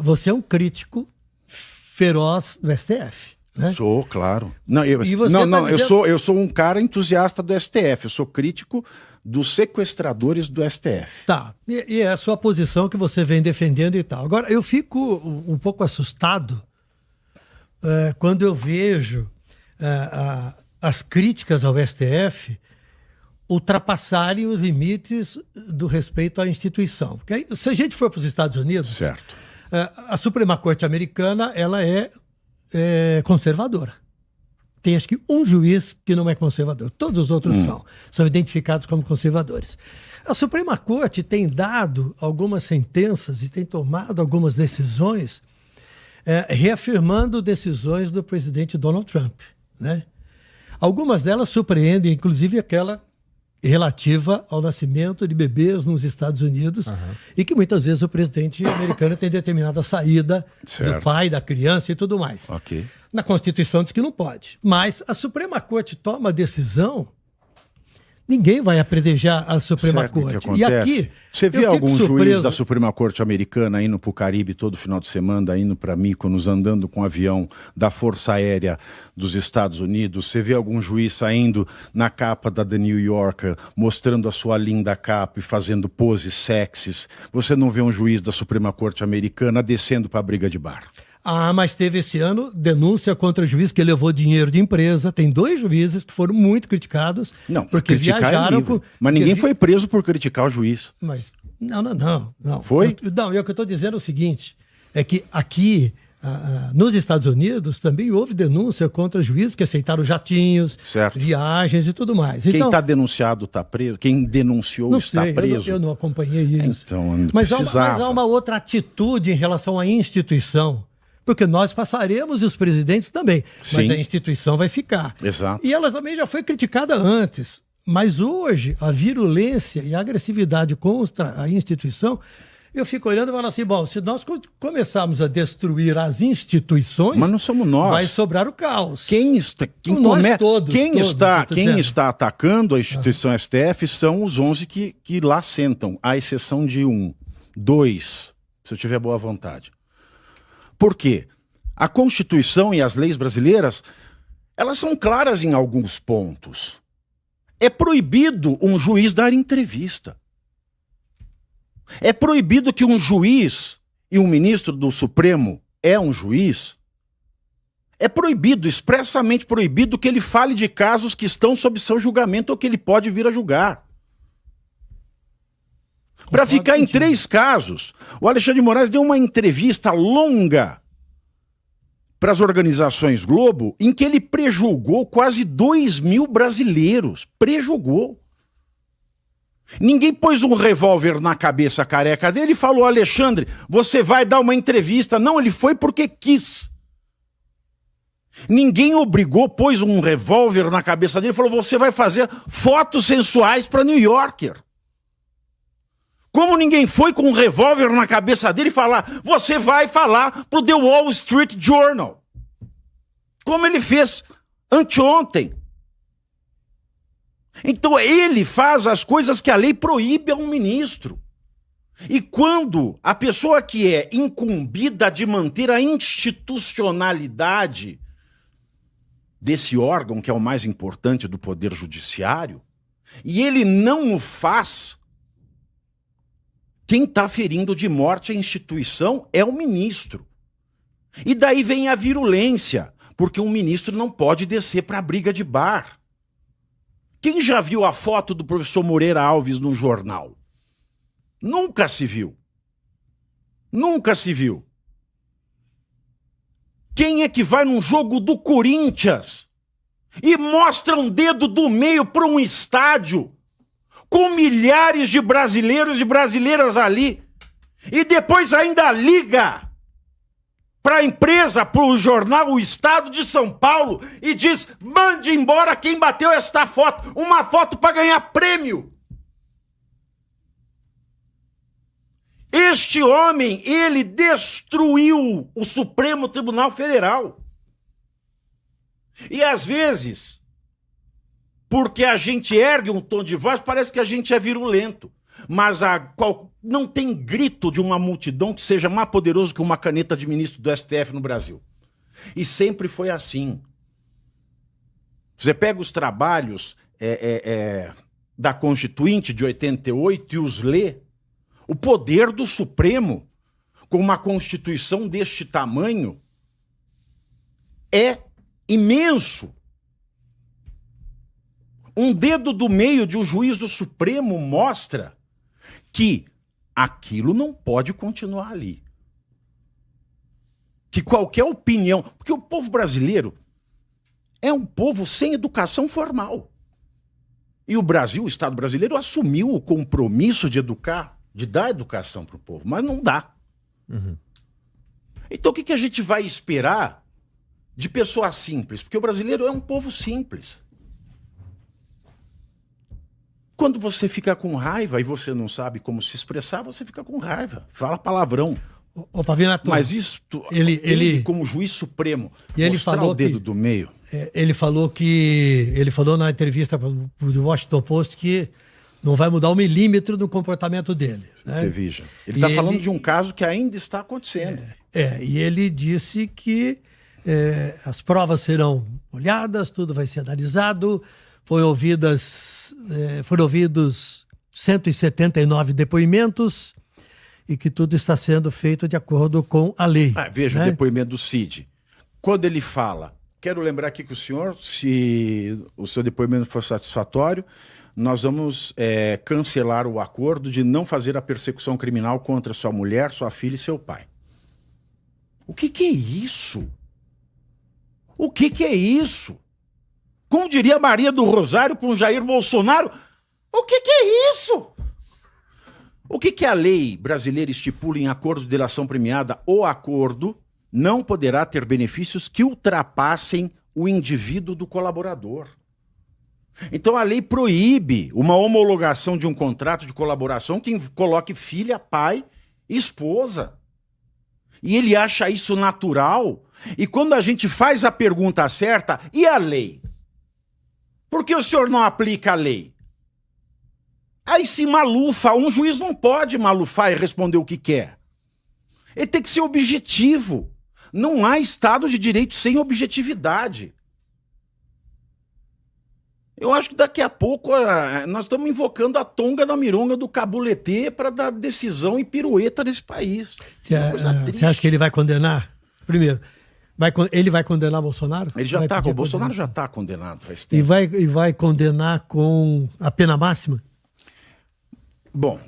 você é um crítico feroz do STF. Né? Sou, claro. Não, eu dizendo... eu sou um cara entusiasta do STF, eu sou crítico dos sequestradores do STF. Tá, e é a sua posição que você vem defendendo e tal. Agora, eu fico um pouco assustado quando eu vejo as críticas ao STF ultrapassarem os limites do respeito à instituição. Porque aí, se a gente for para os Estados Unidos, certo. A Suprema Corte Americana ela é conservadora. Tem acho que um juiz que não é conservador. Todos os outros são identificados como conservadores. A Suprema Corte tem dado algumas sentenças e tem tomado algumas decisões reafirmando decisões do presidente Donald Trump. Né? Algumas delas surpreendem, inclusive aquela relativa ao nascimento de bebês nos Estados Unidos e que muitas vezes o presidente americano tem determinado a saída do pai, da criança e tudo mais. Okay. Na Constituição diz que não pode. Mas a Suprema Corte toma a decisão, ninguém vai apredejar a Suprema Corte. E aqui, você vê algum juiz da Suprema Corte americana indo para o Caribe todo final de semana, indo para Mykonos, andando com um avião da Força Aérea dos Estados Unidos? Você vê algum juiz saindo na capa da The New Yorker, mostrando a sua linda capa e fazendo poses sexys? Você não vê um juiz da Suprema Corte americana descendo para a briga de bar? Mas teve esse ano denúncia contra o juiz que levou dinheiro de empresa. Tem 2 juízes que foram muito criticados. Não, porque viajaram. Mas ninguém foi preso por criticar o juiz. Mas não. Foi? O que eu estou dizendo é o seguinte: é que aqui, nos Estados Unidos, também houve denúncia contra juízes que aceitaram jatinhos, viagens e tudo mais. Quem está denunciado está preso? Quem denunciou está preso? Eu não acompanhei isso. Então, mas há uma outra atitude em relação à instituição. Porque nós passaremos e os presidentes também. Sim. Mas a instituição vai ficar. Exato. E ela também já foi criticada antes. Mas hoje, a virulência e a agressividade contra a instituição, eu fico olhando e falo assim, bom, se nós começarmos a destruir as instituições... Mas não somos nós. Vai sobrar o caos. Quem está atacando a instituição STF são os 11 que lá sentam, à exceção de 1, 2, se eu tiver boa vontade. Por quê? A Constituição e as leis brasileiras, elas são claras em alguns pontos. É proibido um juiz dar entrevista. É proibido que um juiz e um ministro do Supremo é um juiz. É proibido, expressamente proibido, que ele fale de casos que estão sob seu julgamento ou que ele pode vir a julgar. Para ficar em 3 casos. O Alexandre de Moraes deu uma entrevista longa para as organizações Globo, em que ele prejulgou quase 2.000 brasileiros. Prejulgou. Ninguém pôs um revólver na cabeça careca dele e falou, Alexandre, você vai dar uma entrevista. Não, ele foi porque quis. Ninguém obrigou, pôs um revólver na cabeça dele e falou, você vai fazer fotos sensuais para New Yorker. Como ninguém foi com um revólver na cabeça dele falar, você vai falar pro The Wall Street Journal. Como ele fez anteontem. Então ele faz as coisas que a lei proíbe a um ministro. E quando a pessoa que é incumbida de manter a institucionalidade desse órgão, que é o mais importante do Poder Judiciário, e ele não o faz... Quem está ferindo de morte a instituição é o ministro. E daí vem a virulência, porque um ministro não pode descer para a briga de bar. Quem já viu a foto do professor Moreira Alves no jornal? Nunca se viu. Nunca se viu. Quem é que vai num jogo do Corinthians e mostra um dedo do meio para um estádio com milhares de brasileiros e brasileiras ali, e depois ainda liga para a empresa, para o jornal O Estado de São Paulo, e diz, mande embora quem bateu esta foto, uma foto para ganhar prêmio. Este homem, ele destruiu o Supremo Tribunal Federal. E às vezes... porque a gente ergue um tom de voz, parece que a gente é virulento. Mas não tem grito de uma multidão que seja mais poderoso que uma caneta de ministro do STF no Brasil. E sempre foi assim. Você pega os trabalhos da Constituinte de 88 e os lê. O poder do Supremo, com uma Constituição deste tamanho, é imenso. Um dedo do meio de um juiz do Supremo mostra que aquilo não pode continuar ali. Que qualquer opinião... Porque o povo brasileiro é um povo sem educação formal. E o Brasil, o Estado brasileiro, assumiu o compromisso de educar, de dar educação para o povo, mas não dá. Uhum. Então o que a gente vai esperar de pessoas simples? Porque o brasileiro é um povo simples. Quando você fica com raiva e você não sabe como se expressar, você fica com raiva. Fala palavrão. Ô, Pavinato, mas isso, ele como juiz supremo, e ele falou o dedo do meio. Ele falou na entrevista do Washington Post que não vai mudar 1 milímetro do comportamento dele. Né? Você veja. Ele está falando de um caso que ainda está acontecendo. E ele disse que as provas serão olhadas, tudo vai ser analisado. Foram ouvidos 179 depoimentos e que tudo está sendo feito de acordo com a lei. Veja, né? O depoimento do Cid. Quando ele fala, quero lembrar aqui que o senhor, se o seu depoimento for satisfatório, nós vamos cancelar o acordo de não fazer a persecução criminal contra sua mulher, sua filha e seu pai. O que é isso? O que é isso? Como diria Maria do Rosário para um Jair Bolsonaro, o que é isso? O que a lei brasileira estipula em acordo de delação premiada? O acordo não poderá ter benefícios que ultrapassem o indivíduo do colaborador. Então a lei proíbe uma homologação de um contrato de colaboração que coloque filha, pai e esposa. E ele acha isso natural. E quando a gente faz a pergunta certa, e a lei? Por que o senhor não aplica a lei? Aí se malufa, um juiz não pode malufar e responder o que quer. Ele tem que ser objetivo. Não há Estado de Direito sem objetividade. Eu acho que daqui a pouco nós estamos invocando a tonga da mironga do cabuletê para dar decisão e pirueta nesse país. Você acha que ele vai condenar? Primeiro, ele vai condenar Bolsonaro? Ele já está, o Bolsonaro já está condenado. Faz tempo. E vai condenar com a pena máxima? Bom,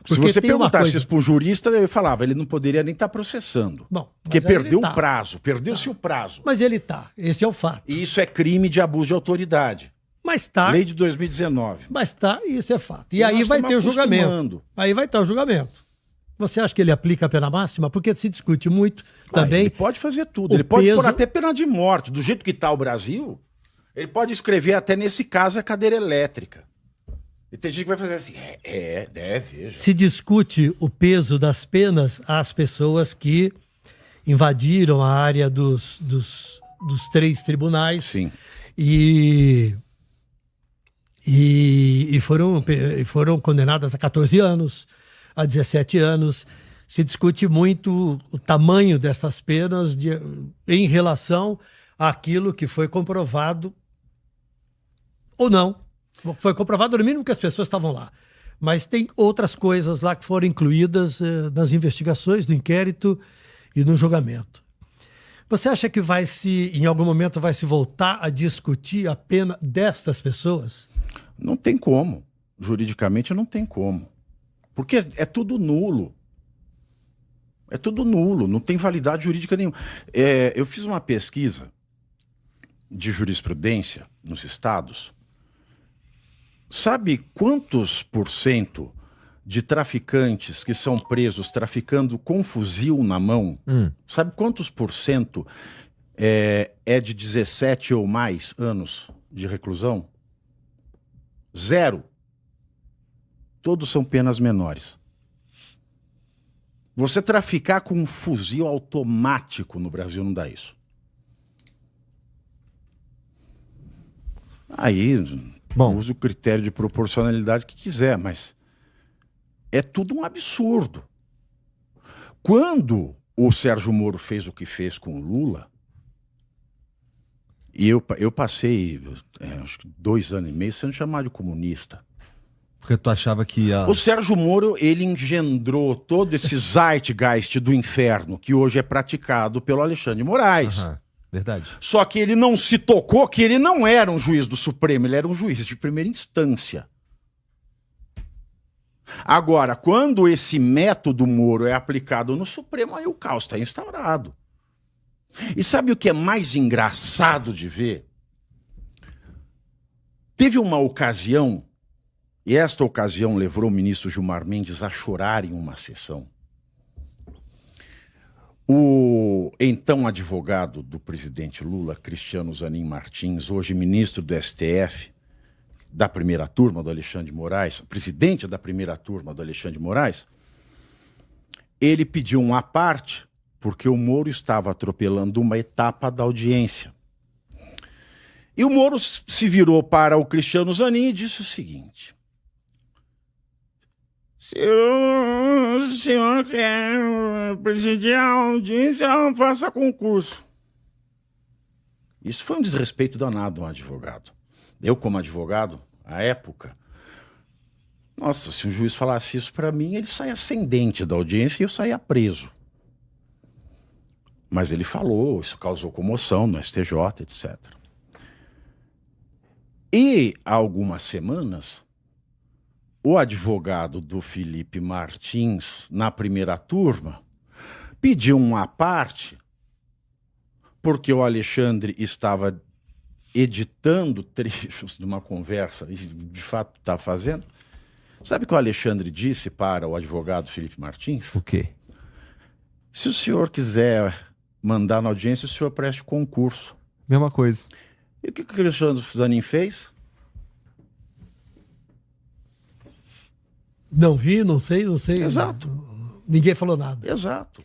se você perguntasse isso para um jurista, eu falava, ele não poderia nem estar processando. Bom, porque perdeu o prazo, perdeu-se o prazo. Mas ele está, esse é o fato. E isso é crime de abuso de autoridade. Mas tá. Lei de 2019. Mas tá, isso é fato. E aí vai ter o julgamento. Aí vai ter o julgamento. Você acha que ele aplica a pena máxima? Porque se discute muito também. Ele pode fazer tudo. Ele pode pôr até pena de morte. Do jeito que está o Brasil, ele pode escrever até nesse caso a cadeira elétrica. E tem gente que vai fazer assim, veja. Se discute o peso das penas às pessoas que invadiram a área dos 3 tribunais. Sim. E foram condenadas a 14 anos, a 17 anos. Se discute muito o tamanho dessas penas em relação àquilo que foi comprovado ou não. Foi comprovado no mínimo que as pessoas estavam lá. Mas tem outras coisas lá que foram incluídas nas investigações, no inquérito e no julgamento. Você acha que em algum momento vai se voltar a discutir a pena destas pessoas? Não tem como. Juridicamente não tem como. Porque é tudo nulo. É tudo nulo, não tem validade jurídica nenhuma. Eu fiz uma pesquisa de jurisprudência nos estados. Sabe quantos % de traficantes que são presos traficando com fuzil na mão? Sabe quantos % é de 17 ou mais anos de reclusão? 0. Todos são penas menores. Você traficar com um fuzil automático no Brasil não dá isso. Aí, use o critério de proporcionalidade que quiser, mas é tudo um absurdo. Quando o Sérgio Moro fez o que fez com o Lula, e eu passei acho que 2 anos e meio sendo chamado de comunista. Porque tu achava que ia... O Sérgio Moro, ele engendrou todo esse zeitgeist do inferno que hoje é praticado pelo Alexandre de Moraes. Aham, verdade. Só que ele não se tocou que ele não era um juiz do Supremo, ele era um juiz de primeira instância. Agora, quando esse método Moro é aplicado no Supremo, aí o caos está instaurado. E sabe o que é mais engraçado de ver? Teve uma ocasião, e esta ocasião levou o ministro Gilmar Mendes a chorar em uma sessão. O então advogado do presidente Lula, Cristiano Zanin Martins, hoje ministro do STF, da primeira turma do Alexandre de Moraes, presidente da primeira turma do Alexandre de Moraes, ele pediu uma parte porque o Moro estava atropelando uma etapa da audiência. E o Moro se virou para o Cristiano Zanin e disse o seguinte: se o senhor quer presidir a audiência, faça concurso. Isso foi um desrespeito danado a um advogado. Eu, como advogado, à época, nossa, se um juiz falasse isso para mim, ele saia ascendente da audiência e eu saía preso. Mas ele falou, isso causou comoção no STJ, etc. E há algumas semanas, o advogado do Felipe Martins, na primeira turma, pediu uma parte porque o Alexandre estava editando trechos de uma conversa, e de fato está fazendo. Sabe o que o Alexandre disse para o advogado Felipe Martins? O quê? Se o senhor quiser mandar na audiência, o senhor preste concurso. Mesma coisa. E o que o Cristiano Zanin fez? Não vi, não sei. Exato. Ninguém falou nada. Exato.